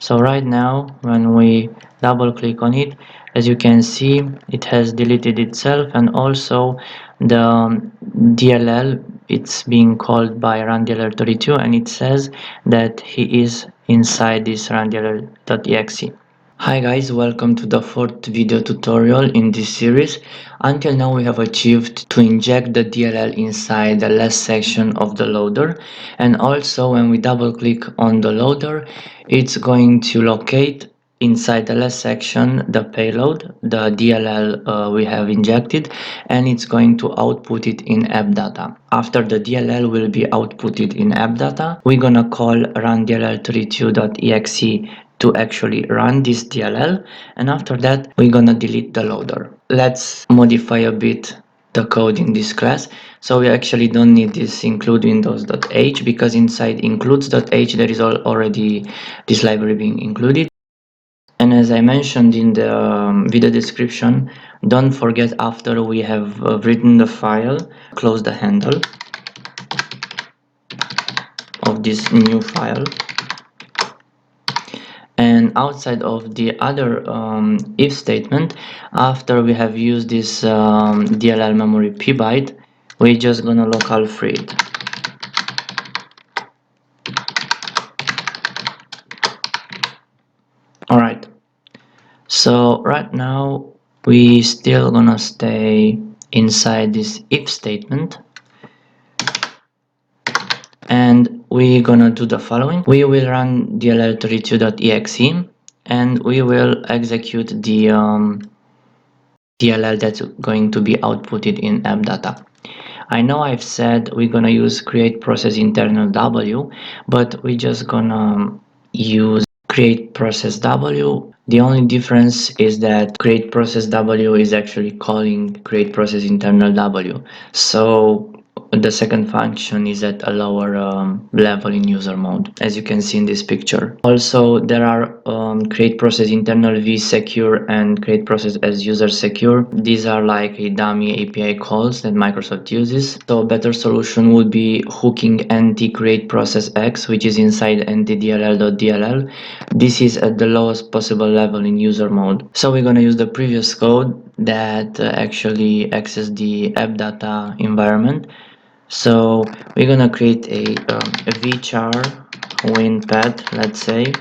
So right now when we double click on it, as you can see, it has deleted itself, and also the DLL, it's being called by runDLL32, and it says that he is inside this runDLL.exe. Hi guys, welcome to the fourth video tutorial in this series. Until now we have achieved to inject the DLL inside the last section of the loader, and also when we double click on the loader, it's going to locate inside the last section the payload, the DLL we have injected, and it's going to output it in AppData. After the DLL will be outputted in AppData, we're gonna call runDLL32.exe to actually run this DLL, and after that we're gonna delete the loader. Let's modify a bit the code in this class. So we actually don't need this include windows.h, because inside includes.h there is already this library being included. And as I mentioned in the video description, don't forget, after we have written the file, close the handle of this new file. And outside of the other if statement, after we have used this DLL memory p byte, we're just gonna local free it. Alright, so right now we still gonna stay inside this if statement, and we're gonna do the following. We will run dll32.exe, and we will execute the DLL that's going to be outputted in AppData. I know I've said we're gonna use create process internal W, but we're just gonna use create process W. The only difference is that create process W is actually calling create process internal W. So the second function is at a lower level in user mode, as you can see in this picture. Also, there are create process internal v secure and create process as user secure. These are like a dummy API calls that Microsoft uses. So a better solution would be hooking nt create process x, which is inside ntdll.dll. This is at the lowest possible level in user mode. So we're gonna use the previous code that actually access the AppData environment. So we're gonna create a vchar winpath, let's say,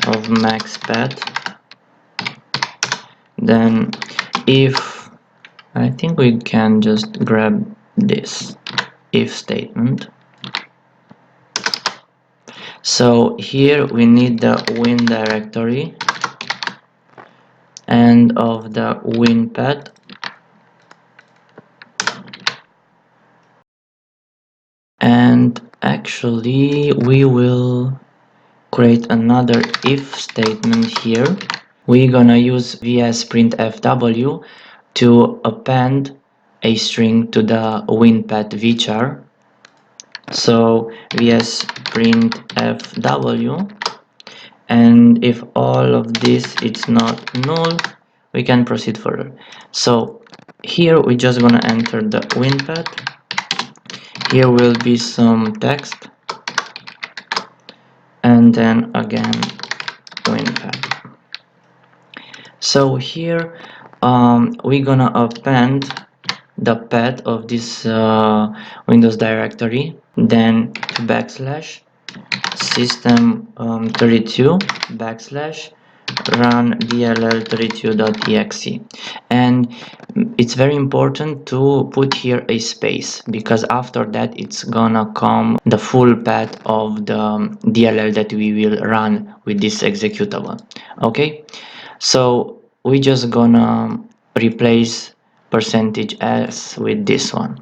of maxpath. Then if I think we can just grab this if statement. So here we need the win directory, and of the winpath and actually we will create another if statement here. We're gonna use vs.printfw to append a string to the winpath vchar. So vs.printfw, and if all of this is not null, we can proceed further. So here we're just gonna enter the winpath. Here will be some text, and then again winpath. So here we're gonna append the path of this Windows directory, then to backslash system32 backslash run dll32.exe, and it's very important to put here a space, because after that it's gonna come the full path of the DLL that we will run with this executable. Okay, so we just gonna replace %s with this one.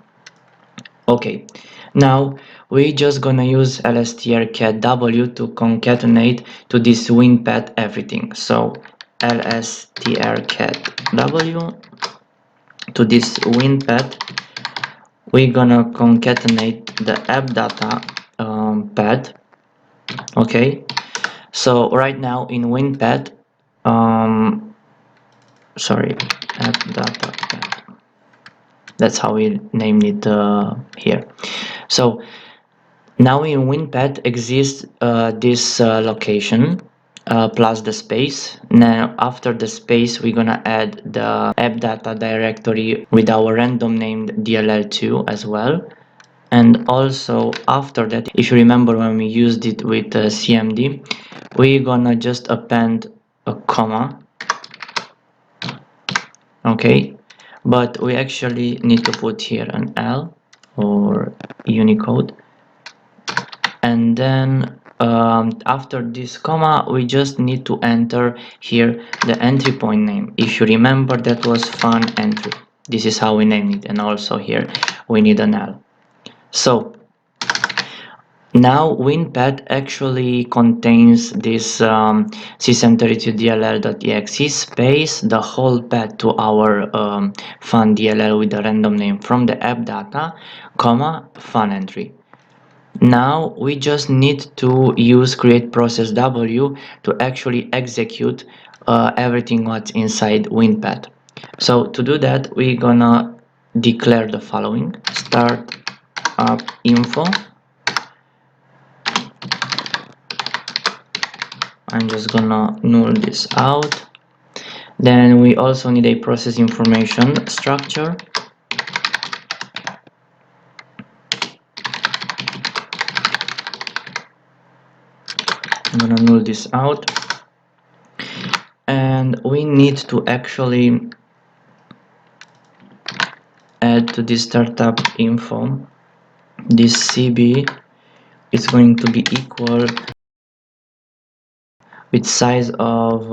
Okay, now we just gonna use lstrcat_w to concatenate to this winpath everything. So lstrcat_w to this winpath, we're gonna concatenate the AppData path. Okay, so right now in winpath, sorry, AppData path, that's how we named it here. So Now in WinPath exists this location plus the space. Now after the space we're gonna add the app data directory with our random named DLL2 as well. And also after that, if you remember when we used it with CMD, we're gonna just append a comma, okay, but we actually need to put here an L or Unicode, and then after this comma we just need to enter here the entry point name. If you remember, that was fun entry. This is how we named it, and also here we need an L. So now WinPath actually contains this system32dll.exe space, the whole path to our fun DLL with the random name from the app data, comma, fun entry. Now we just need to use create process W to actually execute everything what's inside WinPath. So to do that, we're gonna declare the following: start up info. I'm just gonna null this out. Then we also need a process information structure. I'm gonna null this out. And we need to actually add to this startup info this CB is going to be equal with size of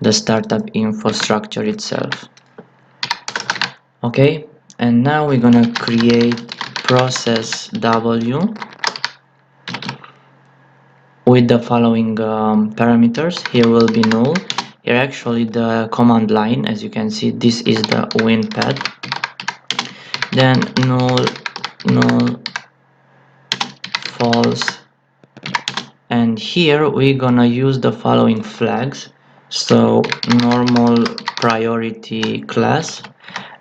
the startup infrastructure itself. Okay, and now we're gonna create process W with the following parameters. Here will be null. Here actually the command line, as you can see, this is the WinPath. Then null, null, false, and here we're gonna use the following flags. So normal, priority, class,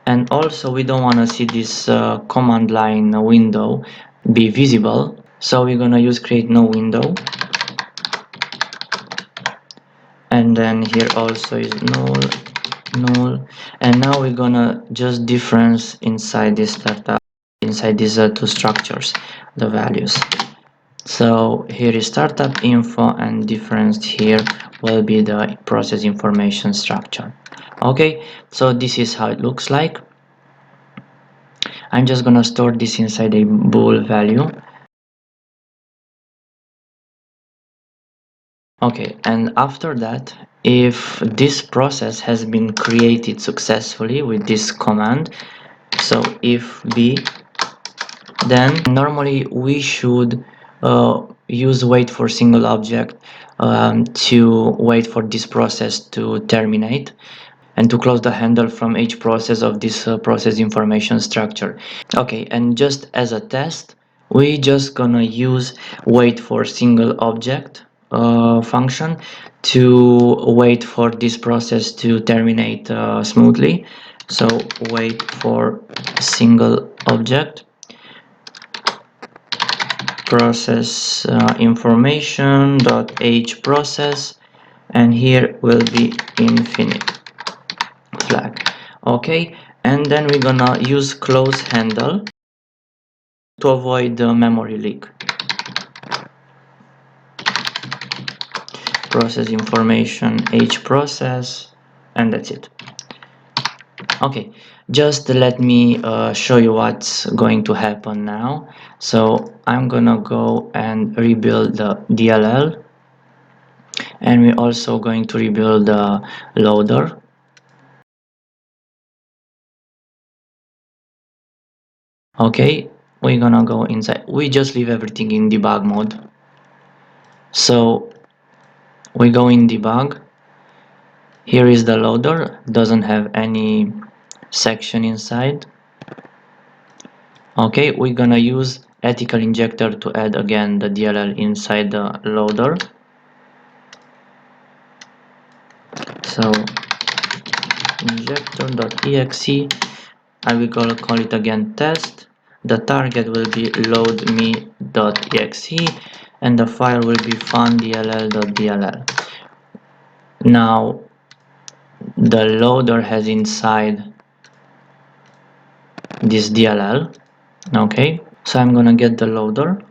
and also we don't want to see this command line window be visible, so we're gonna use create no window. And then here also is null, null, and now we're gonna just difference inside this startup, inside these two structures, the values. So here is startup info, and difference here will be the process information structure. Okay, so this is how it looks like. I'm just gonna store this inside a bool value. Okay, and after that, if this process has been created successfully with this command, so if b, then normally we should use wait for single object to wait for this process to terminate and to close the handle from each process of this process information structure. Okay, and just as a test, we just gonna use wait for single object function to wait for this process to terminate smoothly. So wait for single object process information dot h process, and here will be infinite flag. Okay, and then we're gonna use close handle to avoid the memory leak. Process information h process, and that's it. Okay, just let me show you what's going to happen now. So I'm gonna go and rebuild the DLL, and we're also going to rebuild the loader. Okay, we're gonna go inside. We just leave everything in debug mode. So we go in debug. Here is the loader, doesn't have any section inside. Okay, we're gonna use ethical injector to add again the DLL inside the loader. So injector.exe, I will call it again test, the target will be loadme.exe, and the file will be funDLL.dll. Now the loader has inside this DLL. Okay, so I'm gonna get the loader,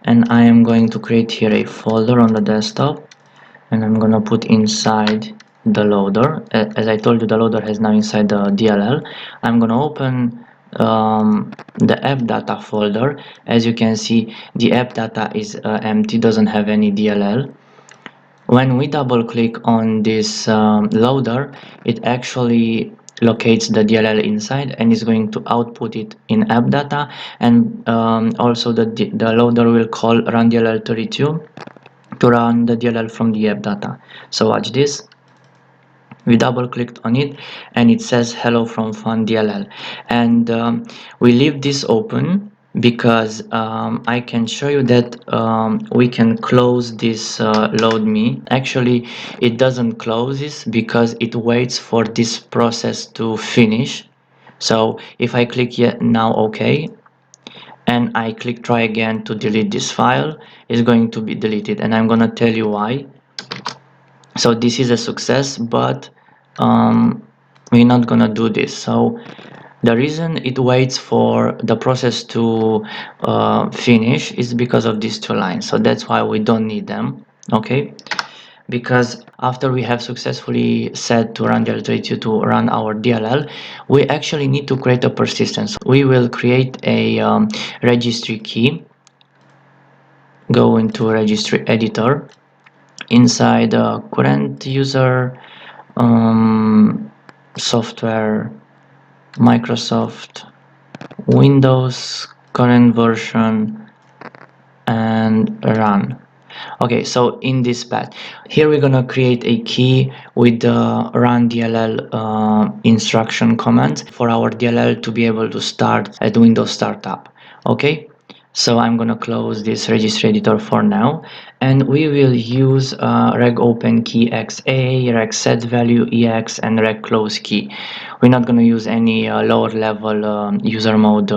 and I am going to create here a folder on the desktop, and I'm gonna put inside the loader. As I told you, the loader has now inside the DLL. I'm gonna open the app data folder. As you can see, the app data is empty, doesn't have any DLL. When we double click on this loader, it actually locates the DLL inside and is going to output it in app data, and also the loader will call run DLL32 to run the DLL from the app data. So watch this. We double clicked on it and it says hello from funDLL, and we leave this open because I can show you that we can close this load me. Actually, it doesn't close this because it waits for this process to finish. So if I click now OK, and I click try again to delete this file, it's going to be deleted, and I'm gonna tell you why. So this is a success, but we're not gonna do this. So the reason it waits for the process to finish is because of these two lines. So that's why we don't need them. Okay, because after we have successfully set to run DLL32 to run our DLL, we actually need to create a persistence. We will create a registry key. Go into registry editor. Inside current user, software, Microsoft, Windows, current version, and run. Okay, so in this path, here we're gonna create a key with the run DLL instruction command for our DLL to be able to start at Windows Startup. Okay, so I'm gonna close this registry editor for now, and we will use reg open key xa, reg set value ex, and reg close key. We're not gonna use any lower level user mode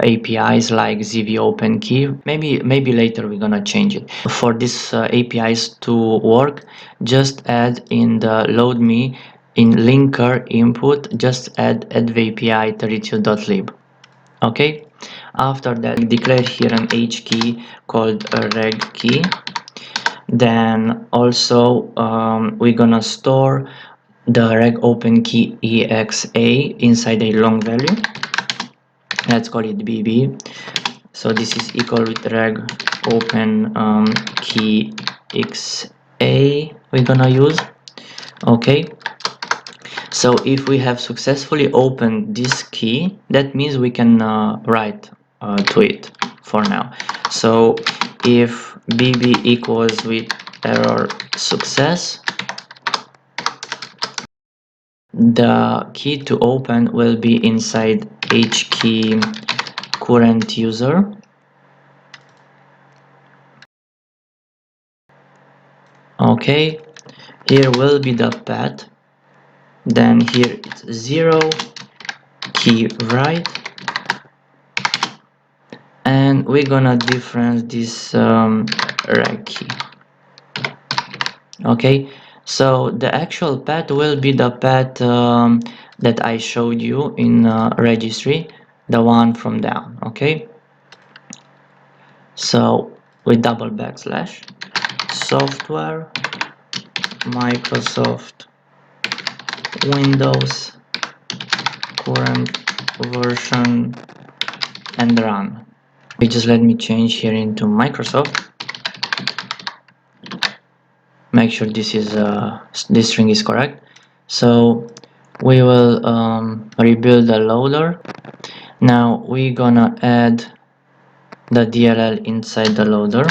APIs like ZV open key. Maybe later we're gonna change it. For these APIs to work, just add in the load me in linker input, just add advapi 32.lib. Okay, after that declare here an h key called a reg key. Then also we're gonna store the reg open key exa inside a long value. Let's call it bb. So this is equal with reg open key xa we're gonna use. Okay, so if we have successfully opened this key, that means we can write to it for now. So if bb equals with error success, the key to open will be inside h key current user. Okay, here will be the path, then here it's 0 key write, and we're gonna difference this reg key. Okay, so the actual path will be the path that I showed you in registry, the one from down. Okay, so with double backslash software Microsoft Windows current version and run. Okay, just let me change here into Microsoft. Make sure this string is correct. So we will rebuild the loader. Now we're gonna add the DLL inside the loader.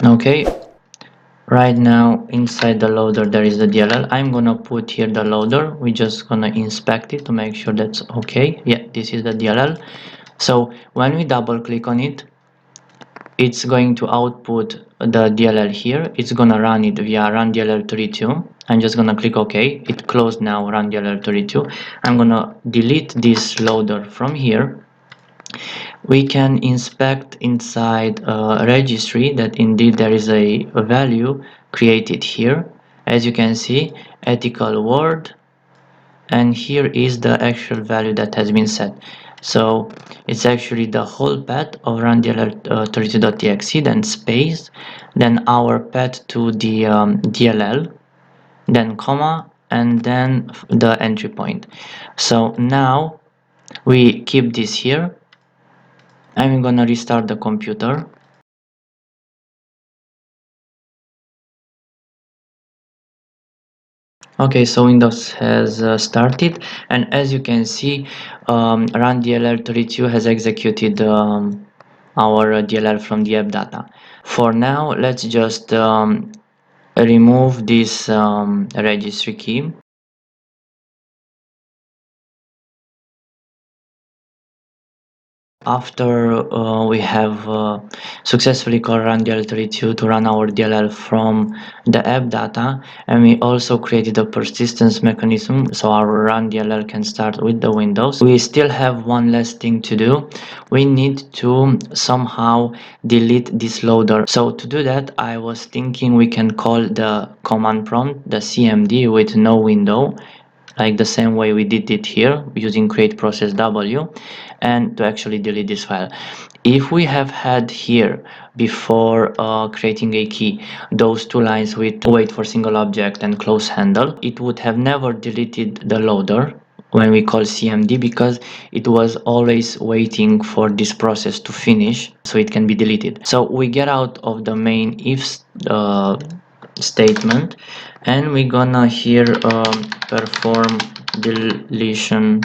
Okay, right now inside the loader there is the DLL. I'm gonna put here the loader. We're just gonna inspect it to make sure that's okay. Yeah, this is the DLL. So when we double click on it, it's going to output the DLL here. It's gonna run it via run DLL32. I'm just gonna click OK. It closed now, run DLL32. I'm gonna delete this loader from here. We can inspect inside registry that indeed there is a value created here. As you can see, ethical word, and here is the actual value that has been set. So it's actually the whole path of run.dll32.exe, then space, then our path to the DLL, then comma, and then the entry point. So now we keep this here. I'm gonna restart the computer. Okay, so Windows has started, and as you can see, run DLL32 has executed our DLL from the app data. For now, let's just remove this registry key. After we have successfully called run DLL32 to run our DLL from the app data, and we also created a persistence mechanism so our run DLL can start with the Windows, we still have one last thing to do. We need to somehow delete this loader. So to do that, I was thinking we can call the command prompt, the CMD, with no window, like the same way we did it here using create process W, and to actually delete this file. If we have had here before creating a key those two lines with wait for single object and close handle, it would have never deleted the loader when we call CMD, because it was always waiting for this process to finish so it can be deleted. So we get out of the main if statement, and we're gonna here perform deletion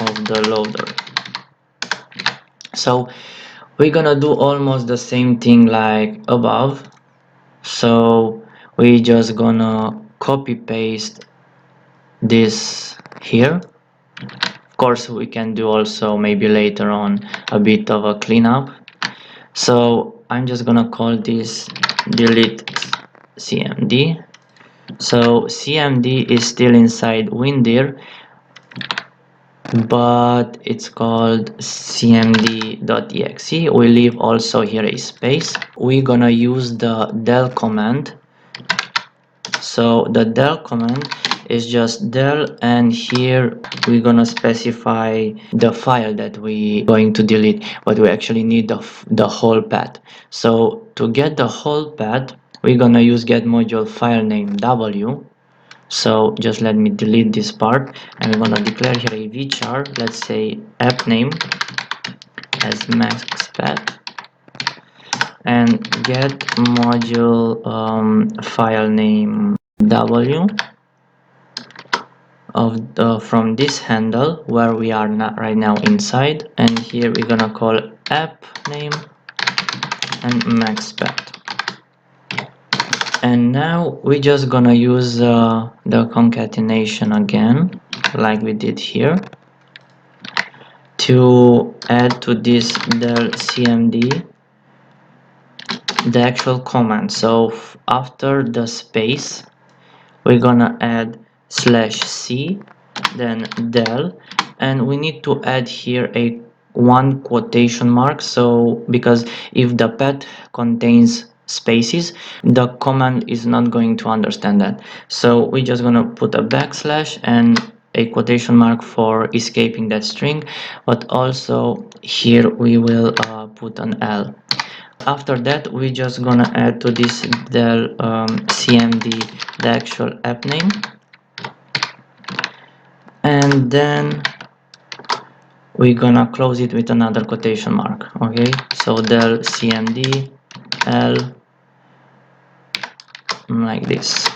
of the loader. So we're gonna do almost the same thing like above. So we just gonna copy paste this here. Of course, we can do also maybe later on a bit of a cleanup. So I'm just gonna call this delete CMD. So CMD is still inside WinDir, but it's called cmd.exe. We leave also here a space. We're gonna use the del command. So the del command is just del, and here we're gonna specify the file that we going to delete, but we actually need the whole path. So to get the whole path, we're gonna use get module file name w. So just let me delete this part, and we're gonna declare here a vchar, let's say app name as max path, and get module file name w of the from this handle where we are not right now inside, and here we're gonna call app name and max path. And now we're just gonna use the concatenation again like we did here to add to this del cmd the actual command. So after the space we're gonna add /c, then del, and we need to add here a one quotation mark, so because if the path contains spaces, the command is not going to understand that. So we're just gonna put a backslash and a quotation mark for escaping that string, but also here we will put an L. After that, we're just gonna add to this del cmd the actual app name, and then we're gonna close it with another quotation mark. Okay, so del cmd l, like this.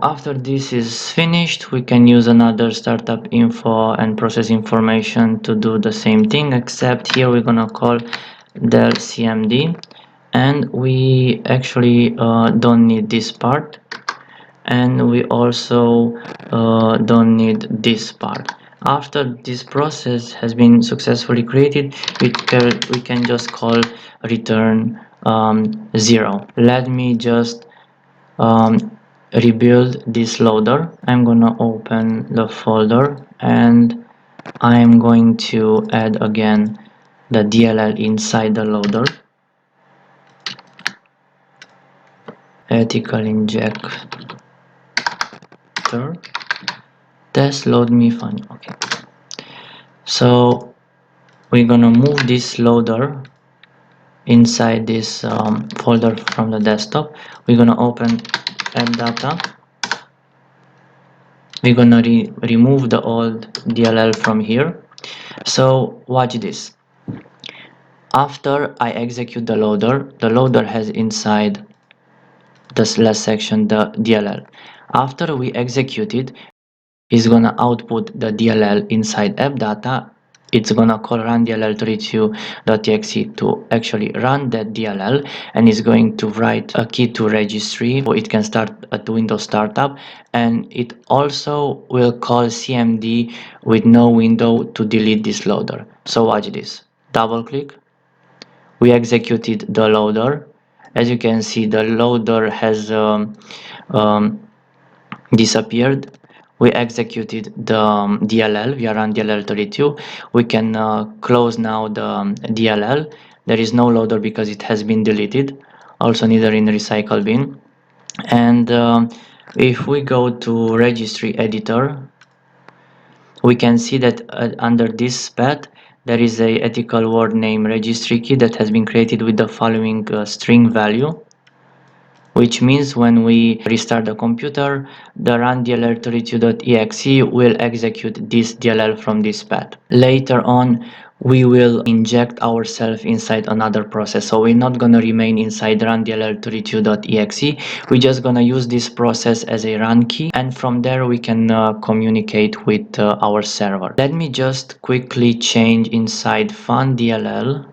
After this is finished, we can use another startup info and process information to do the same thing, except here we're gonna call del cmd, and we actually don't need this part, and we also don't need this part. After this process has been successfully created, we can just call return 0. Let me just rebuild this loader. I'm gonna open the folder and I'm going to add again the DLL inside the loader. Ethical injector test load me funny. Okay, so we're gonna move this loader inside this folder from the desktop. We're gonna open app data. We're gonna remove the old DLL from here. So watch this. After I execute the loader has inside this last section the DLL. After we execute it, it's gonna output the DLL inside app data. It's gonna call run DLL32.exe to actually run that DLL, and it's going to write a key to registry so it can start at Windows startup, and it also will call CMD with no window to delete this loader. So watch this. Double click. We executed the loader. As you can see, the loader has um, disappeared. We executed the DLL. We are on DLL32. We can close now the DLL. There is no loader because it has been deleted, also neither in recycle bin. And if we go to registry editor, we can see that under this path there is a ethical word name registry key that has been created with the following string value, which means when we restart the computer, the run dll32.exe will execute this DLL from this path. Later on, we will inject ourselves inside another process, so we're not gonna remain inside run dll32.exe. We're just gonna use this process as a run key, and from there we can communicate with our server. Let me just quickly change inside fun DLL.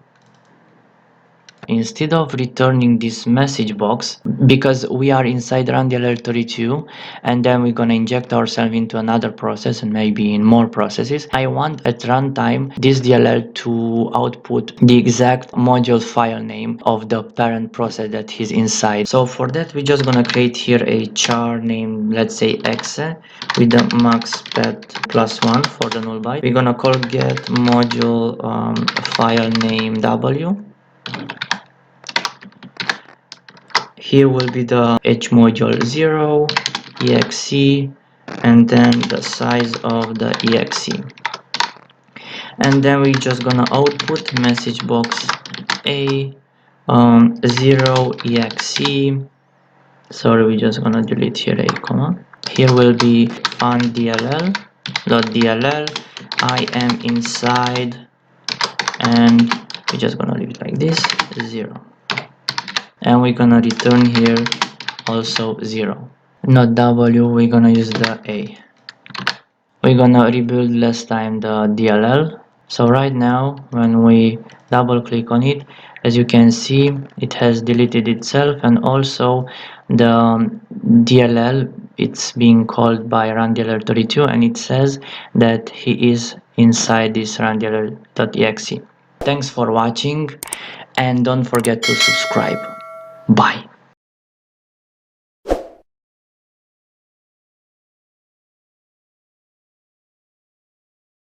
Instead of returning this message box, because we are inside run DLL32 and then we're gonna inject ourselves into another process and maybe in more processes, I want at runtime this DLL to output the exact module file name of the parent process that is inside. So for that, we're just gonna create here a char named, let's say, exe with the max pet +1 for the null byte. We're gonna call get module file name w. Here will be the h module 0 exe and then the size of the exe, and then we're just gonna output message box a 0 exe. Sorry, we're just gonna delete here a comma. Here will be fun dll.dll. I am inside, and we're just gonna leave it like this, 0, and we're gonna return here also 0. Not w, we're gonna use the a. We're gonna rebuild last time the DLL. So right now when we double click on it, as you can see, it has deleted itself, and also the DLL, it's being called by run_dll32, and it says that he is inside this run_dll.exe. Thanks for watching, and don't forget to subscribe. Bye.